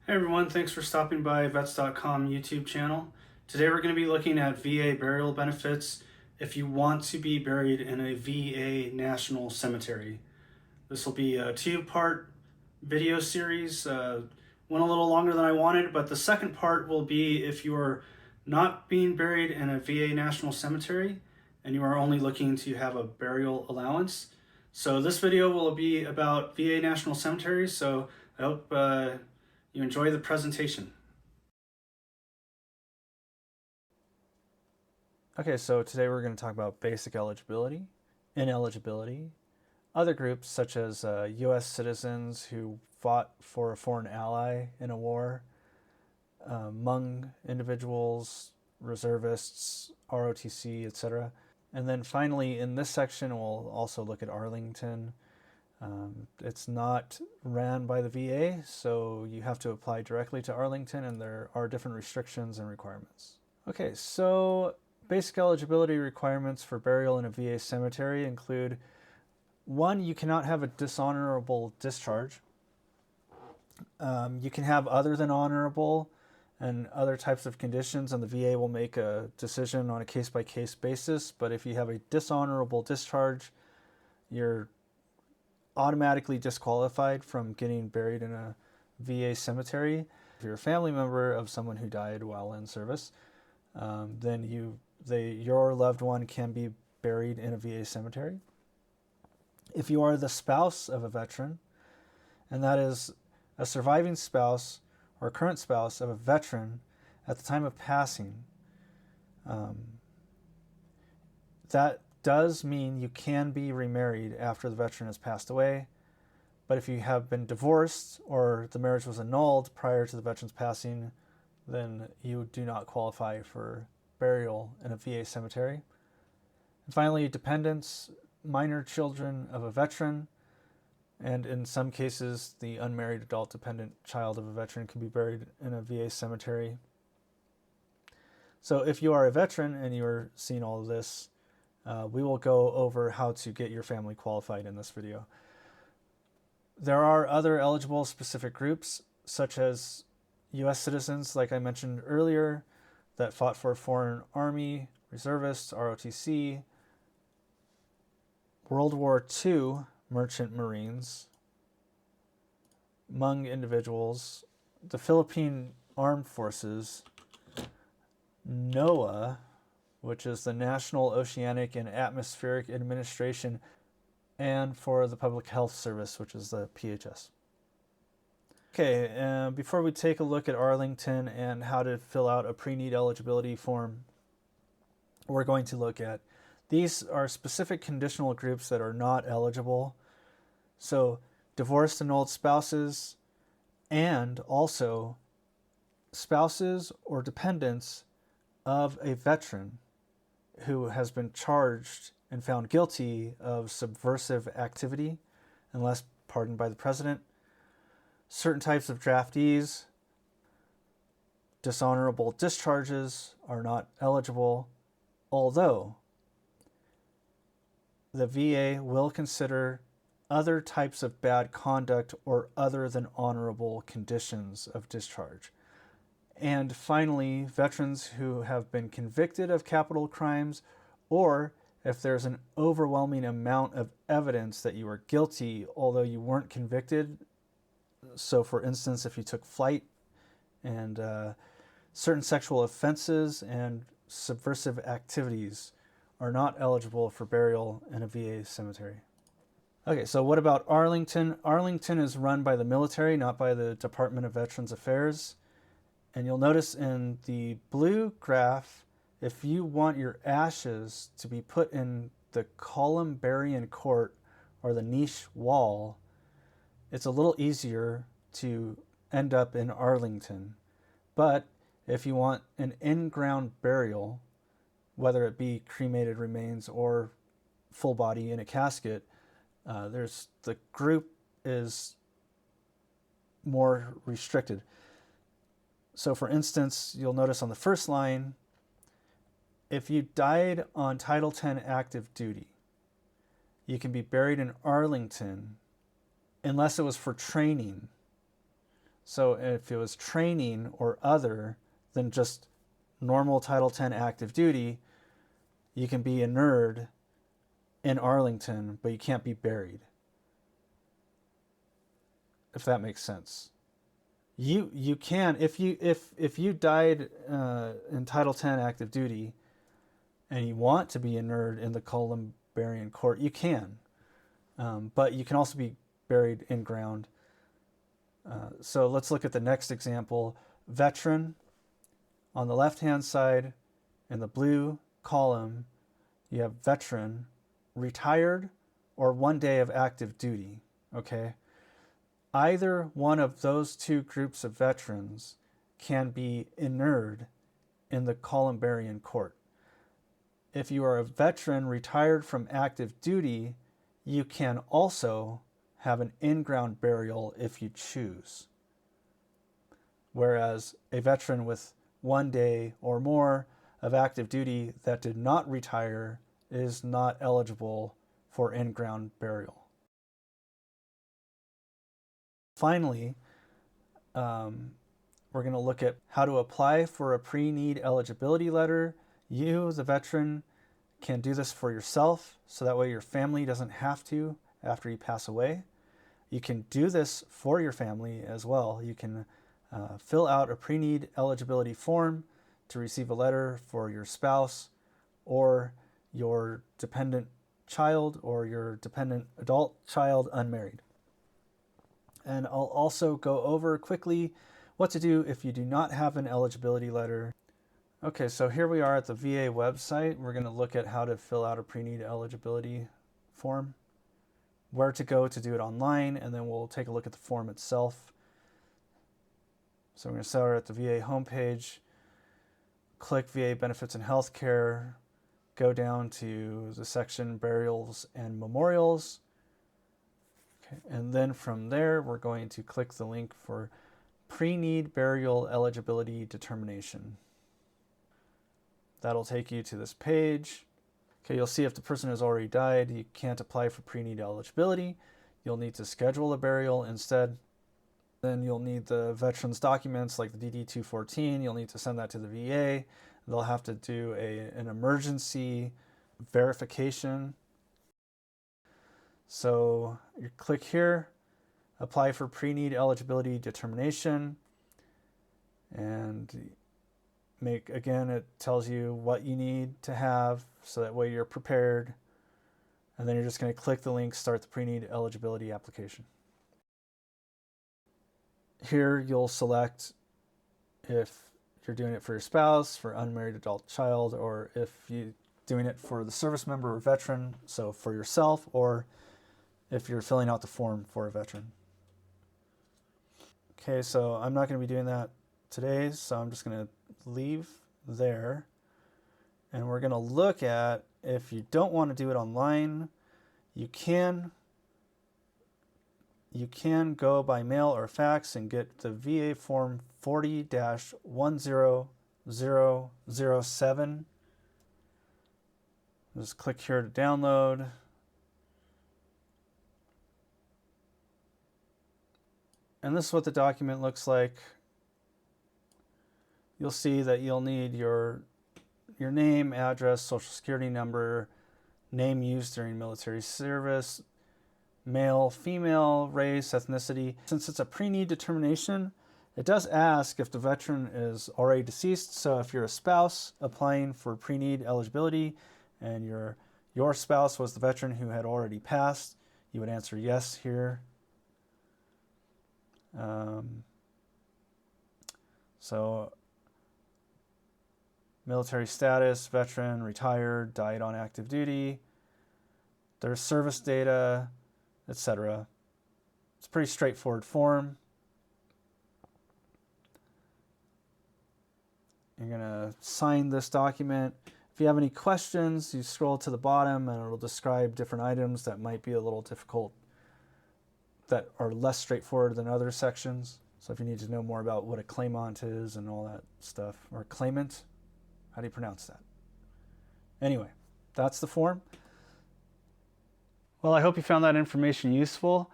Hey everyone, thanks for stopping by Vets.com YouTube channel. Today we're going to be looking at VA burial benefits if you want to be buried in a VA National Cemetery. This will be a two-part video series. Went a little longer than I wanted, but the second part will be if you are not being buried in a VA National Cemetery and you are only looking to have a burial allowance. So this video will be about VA National Cemeteries, so I hope you enjoy the presentation. Okay, so today we're going to talk about basic eligibility, ineligibility, other groups such as U.S. citizens who fought for a foreign ally in a war, Hmong individuals, reservists, ROTC, etc. And then finally, in this section, we'll also look at Arlington. It's not ran by the VA, so you have to apply directly to Arlington, and there are different restrictions and requirements. Okay, so basic eligibility requirements for burial in a VA cemetery include: one, you cannot have a dishonorable discharge. You can have other than honorable and other types of conditions, and the VA will make a decision on a case-by-case basis. But if you have a dishonorable discharge, you're automatically disqualified from getting buried in a VA cemetery. If you're a family member of someone who died while in service, then your loved one can be buried in a VA cemetery. If you are the spouse of a veteran, and that is a surviving spouse or current spouse of a veteran at the time of passing, that does mean you can be remarried after the veteran has passed away. But if you have been divorced or the marriage was annulled prior to the veteran's passing, then you do not qualify for burial in a VA cemetery. And finally, dependents, minor children of a veteran, and in some cases, the unmarried adult dependent child of a veteran can be buried in a VA cemetery. So if you are a veteran and you're seeing all of this, we will go over how to get your family qualified in this video. There are other eligible specific groups, such as U.S. citizens, like I mentioned earlier, that fought for a foreign army, reservists, ROTC, World War II merchant marines, Hmong individuals, the Philippine Armed Forces, NOAA, which is the National Oceanic and Atmospheric Administration, and for the Public Health Service, which is the PHS. Okay, before we take a look at Arlington and how to fill out a pre-need eligibility form, we're going to look at these are specific conditional groups that are not eligible. So divorced and old spouses, and also spouses or dependents of a veteran who has been charged and found guilty of subversive activity, unless pardoned by the president. Certain types of draftees, dishonorable discharges are not eligible, although the VA will consider other types of bad conduct or other than honorable conditions of discharge. And finally, veterans who have been convicted of capital crimes, or if there's an overwhelming amount of evidence that you are guilty although you weren't convicted. So for instance, if you took flight, and certain sexual offenses and subversive activities are not eligible for burial in a VA cemetery. Okay, so what about Arlington? Arlington is run by the military, not by the Department of Veterans Affairs. And you'll notice in the blue graph, if you want your ashes to be put in the Columbarian Court or the niche wall, it's a little easier to end up in Arlington. But if you want an in-ground burial, whether it be cremated remains or full body in a casket, the group is more restricted. So for instance, you'll notice on the first line, if you died on Title X active duty, you can be buried in Arlington unless it was for training. So if it was training or other than just normal Title X active duty, you can be inurned in Arlington, but you can't be buried. If that makes sense. You can, if you died in Title X active duty and you want to be inurned in the Columbarian Court, you can. But you can also be buried in ground. So let's look at the next example. Veteran. On the left-hand side, in the blue column, you have veteran, retired, or 1 day of active duty. Okay? Either one of those two groups of veterans can be inurned in the Columbarian Court. If you are a veteran retired from active duty, you can also have an in-ground burial if you choose. Whereas a veteran with 1 day or more of active duty that did not retire is not eligible for in-ground burial. Finally, we're going to look at how to apply for a pre-need eligibility letter. You, the veteran, can do this for yourself, so that way your family doesn't have to after you pass away. You can do this for your family as well. You can fill out a pre-need eligibility form to receive a letter for your spouse or your dependent child or your dependent adult child unmarried. And I'll also go over quickly what to do if you do not have an eligibility letter. Okay, so here we are at the VA website. We're going to look at how to fill out a pre-need eligibility form, where to go to do it online, and then we'll take a look at the form itself. So we're going to start at the VA homepage, click VA Benefits and Healthcare, go down to the section Burials and Memorials. Okay, and then from there, we're going to click the link for Pre-Need Burial Eligibility Determination. That'll take you to this page. Okay, you'll see if the person has already died, you can't apply for pre-need eligibility. You'll need to schedule a burial instead. Then you'll need the veterans documents like the DD-214. You'll need to send that to the VA. They'll have to do an emergency verification. So you click here, apply for pre-need eligibility determination, and again, it tells you what you need to have so that way you're prepared. And then you're just going to click the link, start the pre-need eligibility application. Here you'll select if you're doing it for your spouse, for unmarried adult child, or if you're doing it for the service member or veteran, so for yourself, or if you're filling out the form for a veteran. Okay, so I'm not going to be doing that today, so I'm just going to leave there. And we're going to look at, if you don't want to do it online, you can go by mail or fax and get the VA form 40-10007. Just click here to download. And this is what the document looks like. You'll see that you'll need your name, address, social security number, name used during military service, male, female, race, ethnicity. Since it's a pre-need determination, it does ask if the veteran is already deceased. So if you're a spouse applying for pre-need eligibility and your spouse was the veteran who had already passed, you would answer yes here. So military status, veteran, retired, died on active duty, their service data, etc. It's a pretty straightforward form. You're going to sign this document. If you have any questions, you scroll to the bottom and it'll describe different items that might be a little difficult, that are less straightforward than other sections. So if you need to know more about what a claimant is and all that stuff, or claimant, how do you pronounce that? Anyway, that's the form. Well, I hope you found that information useful.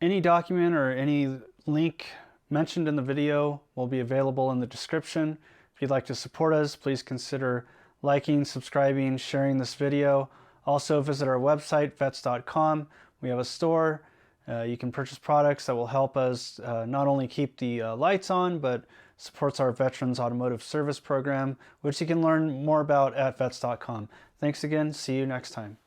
Any document or any link mentioned in the video will be available in the description. If you'd like to support us, please consider liking, subscribing, sharing this video. Also visit our website, vets.com. We have a store. You can purchase products that will help us not only keep the lights on, but supports our Veterans Automotive Service Program, which you can learn more about at vets.com. Thanks again. See you next time.